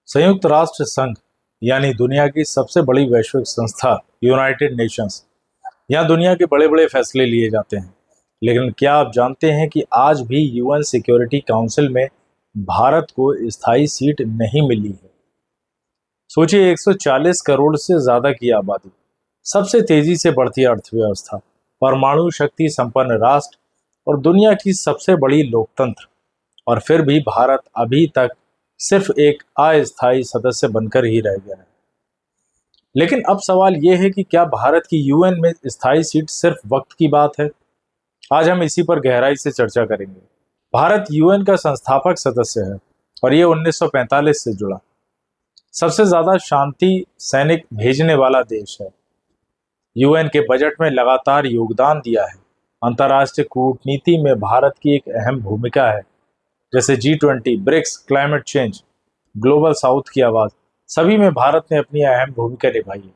संयुक्त राष्ट्र संघ यानी दुनिया की सबसे बड़ी वैश्विक संस्था यूनाइटेड नेशंस, यहाँ दुनिया के बड़े बड़े फैसले लिए जाते हैं। लेकिन क्या आप जानते हैं कि आज भी यूएन सिक्योरिटी काउंसिल में भारत को स्थायी सीट नहीं मिली है। सोचिए, 140 करोड़ से ज्यादा की आबादी, सबसे तेजी से बढ़ती अर्थव्यवस्था, परमाणु शक्ति संपन्न राष्ट्र और दुनिया की सबसे बड़ी लोकतंत्र, और फिर भी भारत अभी तक सिर्फ एक अस्थायी सदस्य बनकर ही रह गया है। लेकिन अब सवाल यह है कि क्या भारत की यूएन में स्थायी सीट सिर्फ वक्त की बात है? आज हम इसी पर गहराई से चर्चा करेंगे। भारत यूएन का संस्थापक सदस्य है और ये 1945 से जुड़ा सबसे ज्यादा शांति सैनिक भेजने वाला देश है। यूएन के बजट में लगातार योगदान दिया है। अंतर्राष्ट्रीय कूटनीति में भारत की एक अहम भूमिका है, जैसे G20, BRICS, climate change, Global South की आवाज, सभी में भारत ने अपनी अहम भूमिका निभाई है।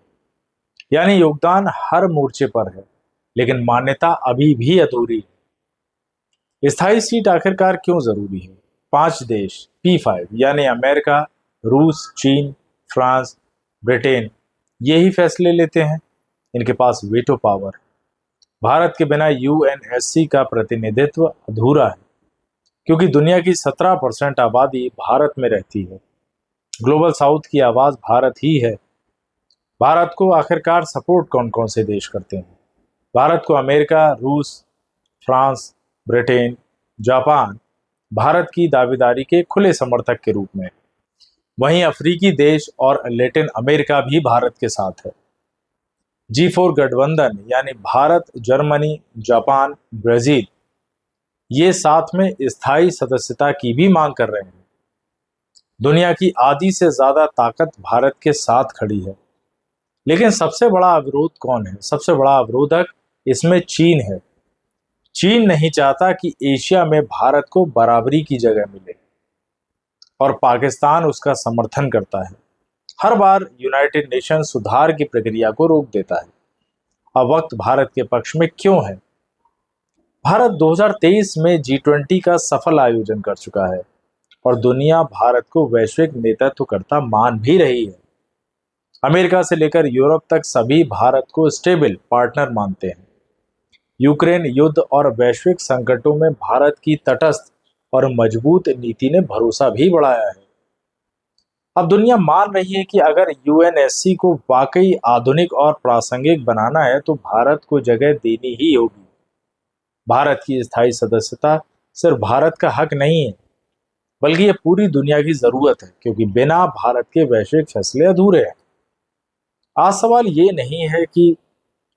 यानी योगदान हर मोर्चे पर है, लेकिन मान्यता अभी भी अधूरी है। स्थायी सीट आखिरकार क्यों जरूरी है? 5 देश P5 यानी अमेरिका, रूस, चीन, फ्रांस, ब्रिटेन यही फैसले लेते हैं। इनके पास वेटो पावर। भारत के बिना यूएनएससी का प्रतिनिधित्व अधूरा है, क्योंकि दुनिया की 17% आबादी भारत में रहती है। ग्लोबल साउथ की आवाज भारत ही है। भारत को आखिरकार सपोर्ट कौन कौन से देश करते हैं? भारत को अमेरिका, रूस, फ्रांस, ब्रिटेन, जापान भारत की दावेदारी के खुले समर्थक के रूप में। वहीं अफ्रीकी देश और लैटिन अमेरिका भी भारत के साथ है। G4 गठबंधन यानी भारत, जर्मनी, जापान, ब्राजील ये साथ में स्थायी सदस्यता की भी मांग कर रहे हैं। दुनिया की आधी से ज्यादा ताकत भारत के साथ खड़ी है। लेकिन सबसे बड़ा अवरोध कौन है? सबसे बड़ा अवरोधक इसमें चीन है। चीन नहीं चाहता कि एशिया में भारत को बराबरी की जगह मिले, और पाकिस्तान उसका समर्थन करता है। हर बार यूनाइटेड नेशन सुधार की प्रक्रिया को रोक देता है। अब वक्त भारत के पक्ष में क्यों है? भारत 2023 में G20 का सफल आयोजन कर चुका है और दुनिया भारत को वैश्विक नेतृत्वकर्ता मान भी रही है। अमेरिका से लेकर यूरोप तक सभी भारत को स्टेबल पार्टनर मानते हैं। यूक्रेन युद्ध और वैश्विक संकटों में भारत की तटस्थ और मजबूत नीति ने भरोसा भी बढ़ाया है। अब दुनिया मान रही है कि अगर यूएनएससी को वाकई आधुनिक और प्रासंगिक बनाना है तो भारत को जगह देनी ही होगी। भारत की स्थायी सदस्यता सिर्फ भारत का हक नहीं है, बल्कि यह पूरी दुनिया की जरूरत है, क्योंकि बिना भारत के वैश्विक फैसले अधूरे हैं। आज सवाल ये नहीं है कि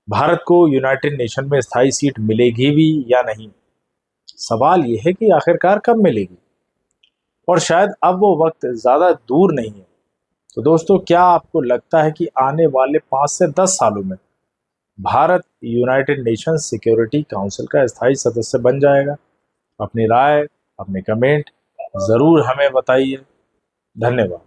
भारत को यूनाइटेड नेशन में स्थायी सीट मिलेगी भी या नहीं। सवाल यह है कि आखिरकार कब मिलेगी, और शायद अब वो वक्त ज्यादा दूर नहीं है। तो दोस्तों, क्या आपको लगता है कि आने वाले 5 से 10 सालों में Bharat United nation security council का स्थायी सदस्य बन जाएगा? अपनी राय, अपने कमेंट जरूर हमें बताइए। धन्यवाद।